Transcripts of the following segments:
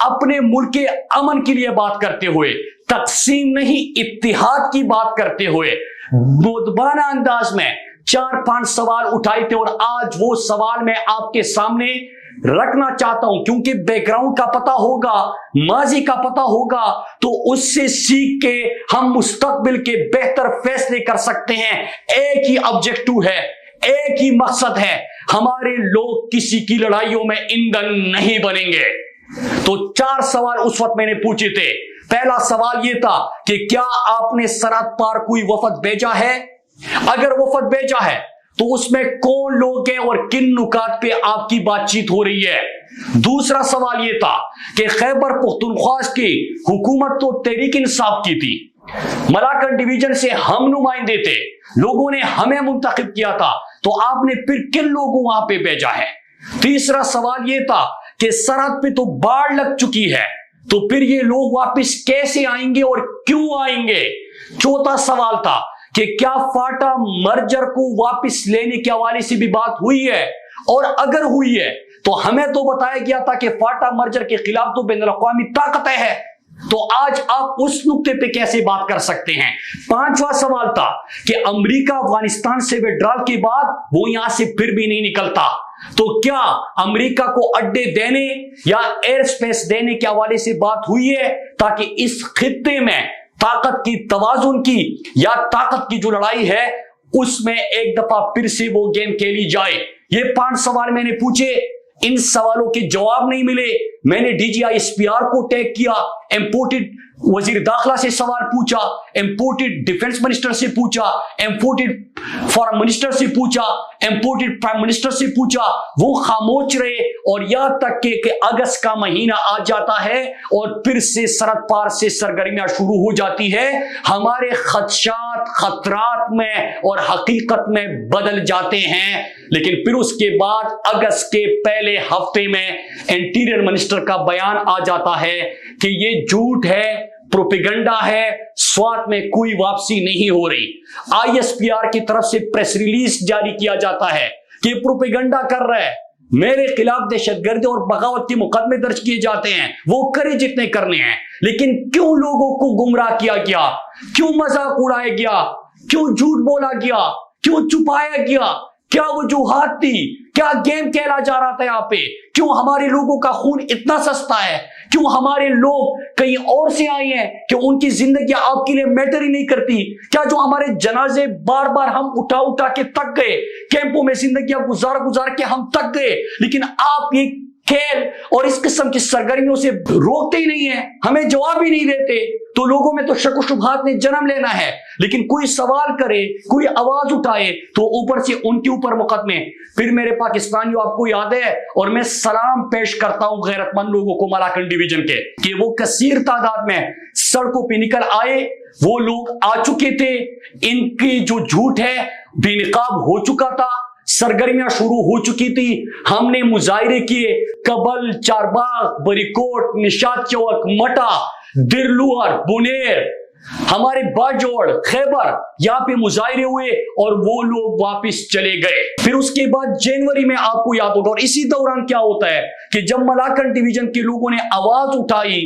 اپنے ملک کے امن کے لیے بات کرتے ہوئے، تقسیم نہیں اتحاد کی بات کرتے ہوئے مؤدبانہ انداز میں 4-5 سوال اٹھائے تھے، اور آج وہ سوال میں آپ کے سامنے رکھنا چاہتا ہوں، کیونکہ بیک گراؤنڈ کا پتہ ہوگا، ماضی کا پتہ ہوگا، تو اس سے سیکھ کے ہم مستقبل کے بہتر فیصلے کر سکتے ہیں۔ ایک ہی آبجیکٹو ہے، ایک ہی مقصد ہے، ہمارے لوگ کسی کی لڑائیوں میں ایندھن نہیں بنیں گے۔ تو 4 سوال اس وقت میں نے پوچھے تھے۔ پہلا سوال یہ تھا کہ کیا آپ نے سرحد پار کوئی وفد بھیجا ہے؟ اگر وفد بھیجا ہے تو اس میں کون لوگ ہیں اور کن نکات پہ آپ کی بات چیت ہو رہی ہے؟ دوسرا سوال یہ تھا کہ خیبر پختونخوا کی حکومت تو تحریک انصاف کی تھی، ملاکنڈ ڈویژن سے ہم نمائندے تھے، لوگوں نے ہمیں منتخب کیا تھا، تو آپ نے پھر کن لوگوں وہاں پہ بھیجا ہے؟ تیسرا سوال یہ تھا کہ سرحد پہ تو باڑ لگ چکی ہے، تو پھر یہ لوگ واپس کیسے آئیں گے اور کیوں آئیں گے؟ چوتھا سوال تھا کہ کیا فاٹا مرجر کو واپس لینے کے حوالے سے بھی بات ہوئی ہے، اور اگر ہوئی ہے تو ہمیں تو بتایا گیا تھا کہ فاٹا مرجر کے خلاف تو بین الاقوامی طاقتیں ہیں، تو آج آپ اس نقطے پہ کیسے بات کر سکتے ہیں؟ پانچواں سوال تھا کہ امریکہ افغانستان سے وڈرال کے بعد وہ یہاں سے پھر بھی نہیں نکلتا، تو کیا امریکہ کو اڈے دینے یا ایئر سپیس دینے کے حوالے سے بات ہوئی ہے تاکہ اس خطے میں طاقت کی توازن کی یا طاقت کی جو لڑائی ہے اس میں ایک دفعہ پھر سے وہ گیم کھیلی جائے؟ یہ 5 سوال میں نے پوچھے، ان سوالوں کے جواب نہیں ملے۔ میں نے D G I S P R کو ٹیگ کیا، امپورٹڈ وزیر داخلہ سے سوال پوچھا، امپورٹڈ ڈیفنس منسٹر سے پوچھا، امپورٹڈ فارم منسٹر سے پوچھا، امپورٹڈ پرائم منسٹر سے پوچھا، وہ خاموش رہے، اور یہاں تک کہ اگست کا مہینہ آ جاتا ہے اور پھر سے سرحد پار سے سرگرمیاں شروع ہو جاتی ہے، ہمارے خدشات خطرات میں اور حقیقت میں بدل جاتے ہیں، لیکن پھر اس کے بعد اگست کے پہلے ہفتے میں انٹیریئر منسٹر کا بیان آ جاتا ہے کہ یہ جھوٹ ہے، پروپیگنڈا ہے، سوات میں کوئی واپسی نہیں ہو رہی۔ آئی ایس پی آر کی طرف سے پریس ریلیز جاری کیا جاتا ہے کہ پروپیگنڈا کر رہا ہے، میرے خلاف دہشت گردی اور بغاوت کے مقدمے درج کیے جاتے ہیں، وہ کرے جتنے کرنے ہیں، لیکن کیوں لوگوں کو گمراہ کیا گیا، کیوں مذاق اڑایا گیا، کیوں جھوٹ بولا گیا، کیوں چھپایا گیا، کیا وجوہات تھی، کیا گیم کھیلا جا رہا تھا یہاں پہ، کیوں ہمارے لوگوں کا خون اتنا سستا ہے، کیوں ہمارے لوگ کہیں اور سے آئے ہیں کہ ان کی زندگی آپ کے لیے میٹر ہی نہیں کرتی، کیا جو ہمارے جنازے بار بار ہم اٹھا اٹھا کے تک گئے، کیمپوں میں زندگیاں گزار کے ہم تک گئے، لیکن آپ یہ کھیل اور اس قسم کی سرگرمیوں سے روکتے ہی نہیں ہیں، ہمیں جواب ہی نہیں دیتے، تو لوگوں میں تو شک و شبہات نے جنم لینا ہے، لیکن کوئی سوال کرے، کوئی آواز اٹھائے تو اوپر سے ان کے اوپر مقدمے۔ پھر میرے پاکستانیوں، آپ کو یاد ہے، اور میں سلام پیش کرتا ہوں غیرت مند لوگوں کو ملاکنڈ ڈویژن کے، کہ وہ کثیر تعداد میں سڑکوں پہ نکل آئے، وہ لوگ آ چکے تھے، ان کی جو جھوٹ ہے بے نقاب ہو چکا تھا، سرگرمیاں شروع ہو چکی تھی، ہم نے مظاہرے کیے، کبل، چارباغ، بریکوٹ، نشاط چوک، مٹا، درلوار، بنیر، ہمارے باجوڑ، خیبر، یہاں پہ مظاہرے ہوئے اور وہ لوگ واپس چلے گئے۔ پھر اس کے بعد جنوری میں آپ کو یاد ہوگا، اور اسی دوران کیا ہوتا ہے کہ جب ملاکنڈ ڈویژن کے لوگوں نے آواز اٹھائی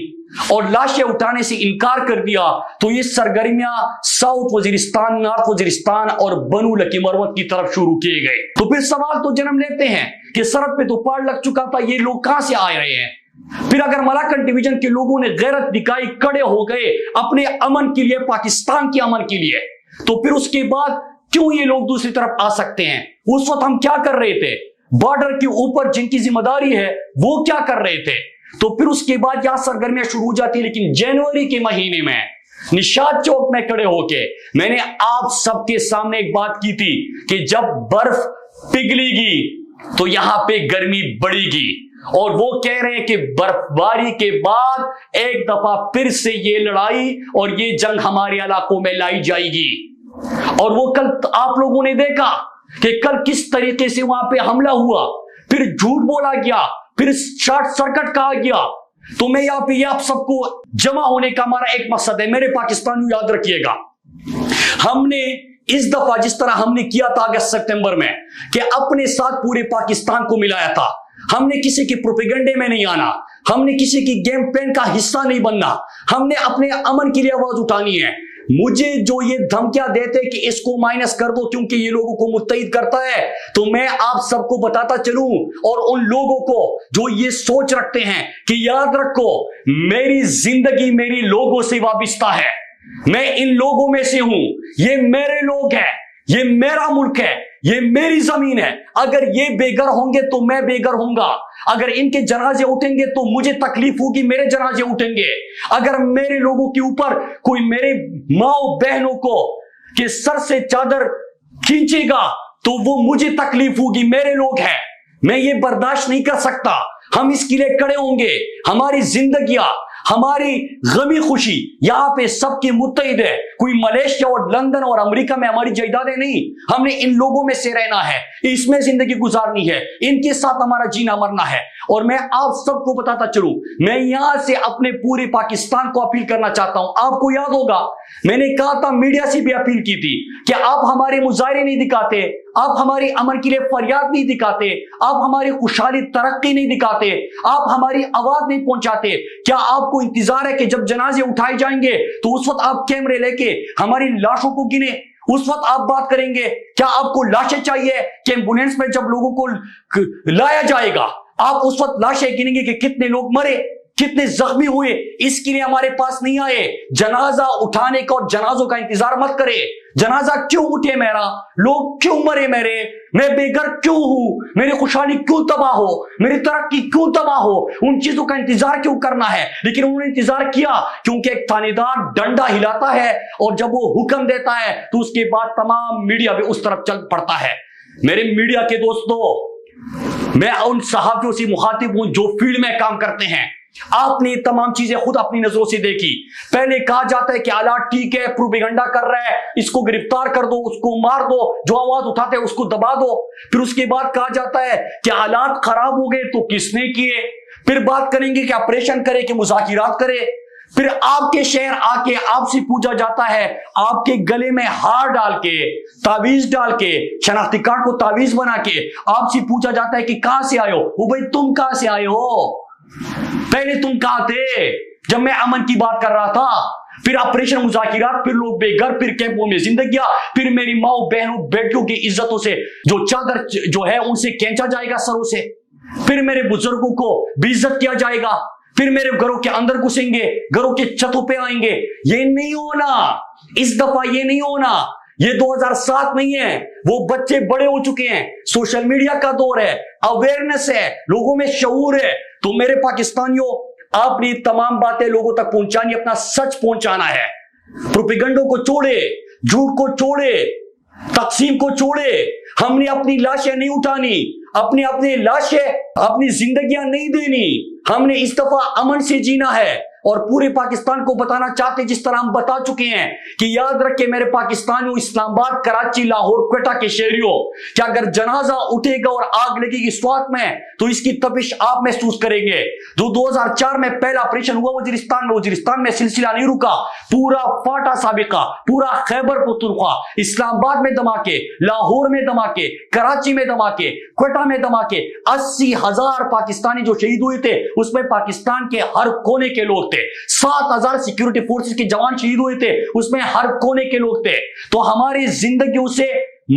اور لاشیں اٹھانے سے انکار کر دیا، تو یہ سرگرمیاں ساؤتھ وزیرستان، نارتھ وزیرستان اور بنو لکی مروت کی طرف شروع کیے گئے۔ تو پھر سوال تو جنم لیتے ہیں کہ سرحد پہ تو پاڑ لگ چکا تھا، یہ لوگ کہاں سے آ رہے ہیں؟ پھر اگر ملاکنڈ ڈویژن کے لوگوں نے غیرت دکھائی، کڑے ہو گئے اپنے امن کے لیے، پاکستان کے امن کے لیے، تو پھر اس کے بعد کیوں یہ لوگ دوسری طرف آ سکتے ہیں؟ اس وقت ہم کیا کر رہے تھے؟ بارڈر کے اوپر جن کی ذمہ داری ہے وہ کیا کر رہے تھے؟ تو پھر اس کے بعد یہاں سرگرمیاں شروع ہو جاتی ہیں، لیکن جنوری کے مہینے میں نشاط چوک میں کھڑے ہو کے میں نے آپ سب کے سامنے ایک بات کی تھی کہ جب برف پگھلے گی تو یہاں پہ گرمی بڑھے گی، اور وہ کہہ رہے ہیں کہ برف باری کے بعد ایک دفعہ پھر سے یہ لڑائی اور یہ جنگ ہمارے علاقوں میں لائی جائے گی۔ اور وہ کل آپ لوگوں نے دیکھا کہ کل کس طریقے سے وہاں پہ حملہ ہوا، پھر جھوٹ بولا گیا، پھر شارٹ سرکٹ کہا گیا۔ تو میں یہاں پہ یہ آپ سب کو جمع ہونے کا ہمارا ایک مقصد ہے، میرے پاکستانیوں یاد رکھیے گا، ہم نے اس دفعہ جس طرح ہم نے کیا تھا اگست ستمبر میں کہ اپنے ساتھ پورے پاکستان کو ملایا تھا، ہم نے کسی کے پروپیگنڈے میں نہیں آنا, ہم نے کسی کی گیم پلان کا حصہ نہیں بننا, ہم نے اپنے امن کے لیے آواز اٹھانی ہے. مجھے جو یہ دھمکیاں دیتے کہ اس کو مائنس کر دو کیونکہ یہ لوگوں کو متحد کرتا ہے, تو میں آپ سب کو بتاتا چلوں, اور ان لوگوں کو جو یہ سوچ رکھتے ہیں کہ یاد رکھو میری زندگی میری لوگوں سے وابستہ ہے, میں ان لوگوں میں سے ہوں, یہ میرے لوگ ہیں, یہ میرا ملک ہے, یہ میری زمین ہے. اگر یہ بے گھر ہوں گے تو میں بے گھر ہوں گا, اگر ان کے جنازے اٹھیں گے تو مجھے تکلیف ہوگی, میرے جنازے اٹھیں گے. اگر میرے لوگوں کے اوپر کوئی میرے ماں بہنوں کو کہ سر سے چادر کھینچے گا تو وہ مجھے تکلیف ہوگی, میرے لوگ ہیں, میں یہ برداشت نہیں کر سکتا. ہم اس کے لیے کھڑے ہوں گے. ہماری زندگیاں, ہماری غمی خوشی یہاں پہ سب کے متحد ہے. کوئی ملیشیا اور لندن اور امریکہ میں ہماری جائیدادیں نہیں, ہم نے ان لوگوں میں سے رہنا ہے, اس میں زندگی گزارنی ہے, ان کے ساتھ ہمارا جینا مرنا ہے. اور میں آپ سب کو بتاتا چلوں, میں یہاں سے اپنے پورے پاکستان کو اپیل کرنا چاہتا ہوں. آپ کو یاد ہوگا میں نے کہا تھا, میڈیا سے بھی اپیل کی تھی کہ آپ ہمارے مظاہرے نہیں دکھاتے, آپ ہماری امن کے لیے فریاد نہیں دکھاتے, آپ ہماری خوشحالی ترقی نہیں دکھاتے, آپ ہماری آواز نہیں پہنچاتے. کیا آپ کو انتظار ہے کہ جب جنازے اٹھائے جائیں گے تو اس وقت آپ کیمرے لے کے ہماری لاشوں کو گنے, اس وقت آپ بات کریں گے؟ کیا آپ کو لاشیں چاہیے کہ ایمبولینس میں جب لوگوں کو لایا جائے گا آپ اس وقت لاشیں گنیں گے کہ کتنے لوگ مرے, کتنے زخمی ہوئے؟ اس کے لیے ہمارے پاس نہیں آئے. جنازہ اٹھانے کا اور جنازوں کا انتظار مت کرے. جنازہ کیوں اٹھے میرا, لوگ کیوں مرے میرے, میں بے گھر کیوں ہوں, میری خوشحالی کیوں تباہ ہو, میری ترقی کیوں تباہ ہو, ان چیزوں کا انتظار کیوں کرنا ہے؟ لیکن انہوں نے انتظار کیا کیونکہ ایک تھانے دار ڈنڈا ہلاتا ہے اور جب وہ حکم دیتا ہے تو اس کے بعد تمام میڈیا بھی اس طرف چل پڑتا ہے. میرے میڈیا کے دوستو, میں ان صحافیوں سے مخاطب ہوں جو فیلڈ میں کام کرتے ہیں. آپ نے تمام چیزیں خود اپنی نظروں سے دیکھی. پہلے کہا جاتا ہے کہ حالات ٹھیک ہے, پروپیگنڈا کر رہا ہے, اس کو گرفتار کر دو, اس کو مار دو, جو آواز اٹھاتے ہیں اس کو دبا دو. پھر اس کے بعد کہا جاتا ہے کہ حالات خراب ہو گئے تو کس نے کیے. پھر بات کریں گے کہ آپریشن کرے کہ مذاکرات کرے. پھر آپ کے شہر آ کے آپ سے پوچھا جاتا ہے, آپ کے گلے میں ہار ڈال کے, تعویذ ڈال کے, شناختی کارڈ کو تعویذ بنا کے آپ سے پوچھا جاتا ہے کہ کہاں سے آئے ہو. وہ بھائی تم کہاں سے آئے ہو, پہلے تم کہاں تھے جب میں امن کی بات کر رہا تھا؟ پھر آپریشن مذاکرات, پھر لوگ بے گھر, پھر کیمپوں میں زندگیاں, پھر میری ماں بہنوں بیٹیوں کی عزتوں سے جو چادر جو ہے ان سے کھینچا جائے گا سروں سے, پھر میرے بزرگوں کو بے عزت کیا جائے گا, پھر میرے گھروں کے اندر گھسیں گے, گھروں کے چھتوں پہ آئیں گے. یہ نہیں ہونا, اس دفعہ یہ نہیں ہونا. یہ 2007 نہیں ہے, وہ بچے بڑے ہو چکے ہیں, سوشل میڈیا کا دور ہے, اویئرنس ہے, لوگوں میں شعور ہے. تو میرے پاکستانیوں, آپ نے تمام باتیں لوگوں تک پہنچانی, اپنا سچ پہنچانا ہے. پروپیگنڈوں کو چھوڑے, جھوٹ کو چھوڑے, تقسیم کو چھوڑے. ہم نے اپنی لاشیں نہیں اٹھانی, اپنی لاشیں, اپنی زندگیاں نہیں دینی. ہم نے اس دفعہ امن سے جینا ہے اور پورے پاکستان کو بتانا چاہتے, جس طرح ہم بتا چکے ہیں کہ یاد رکھے میرے پاکستانیوں, اسلام آباد, کراچی, لاہور, کوئٹہ کے شہریوں, کہ اگر جنازہ اٹھے گا اور آگ لگے گی سوات میں تو اس کی تپش آپ محسوس کریں گے. جو 2004 میں پہلا آپریشن ہوا وزیرستان میں سلسلہ نہیں رکا, پورا فاٹا سابقہ, پورا خیبر پختونخوا, اسلام آباد میں دھماکے, لاہور میں دھماکے, کراچی میں دھماکے, کوئٹہ میں دھماکے. 80,000 پاکستانی جو شہید ہوئے تھے اس میں پاکستان کے ہر کونے کے لوگ تھے. 7,000 سیکیورٹی فورسز کے جوان شہید ہوئے تھے, اس میں ہر کونے کے لوگ تھے. تو ہماری زندگیوں سے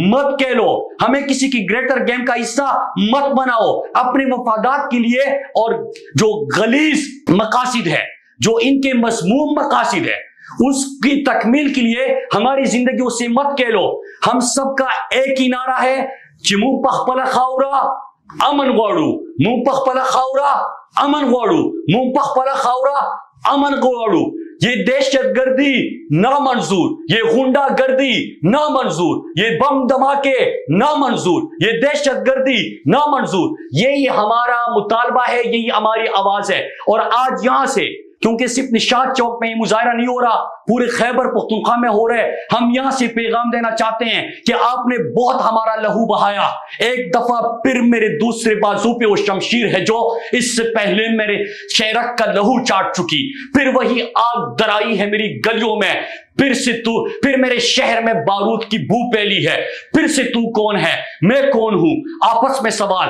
مت کہہ لو, ہمیں کسی کی گریٹر گیم کا حصہ مت بناؤ. اپنے مفادات کے لیے اور جو غلیظ مقاصد ہے, جو ان کے مذموم مقاصد ہے, اس کی تکمیل کے لیے ہماری زندگیوں سے مت کہہ لو. ہم سب کا ایک ہی نعرہ ہے, چمو پخ پلا خاورا امن غواړو, مون پخ پلا خاورا امن غواړو, مون پخ پلا خاورا امن غواړو. یہ دہشت گردی نامنظور, یہ غنڈہ گردی نامنظور, یہ بم دھماکے نامنظور, یہ دہشت گردی نامنظور. یہی ہمارا مطالبہ ہے, یہی ہماری آواز ہے. اور آج یہاں سے, کیونکہ صرف نشاط چوک میں مظاہرہ نہیں ہو رہا, پورے خیبر پختونخوا میں ہو رہے, ہم یہاں سے پیغام دینا چاہتے ہیں کہ آپ نے بہت ہمارا لہو بہایا. ایک دفعہ پھر میرے دوسرے بازو پہ وہ شمشیر ہے جو اس سے پہلے میرے شہرک کا لہو چاٹ چکی, پھر وہی آگ درائی ہے میری گلیوں میں. پھر میرے شہر میں بارود کی بو پھیلی ہے. پھر سے تو کون ہے, میں کون ہوں, آپس میں سوال.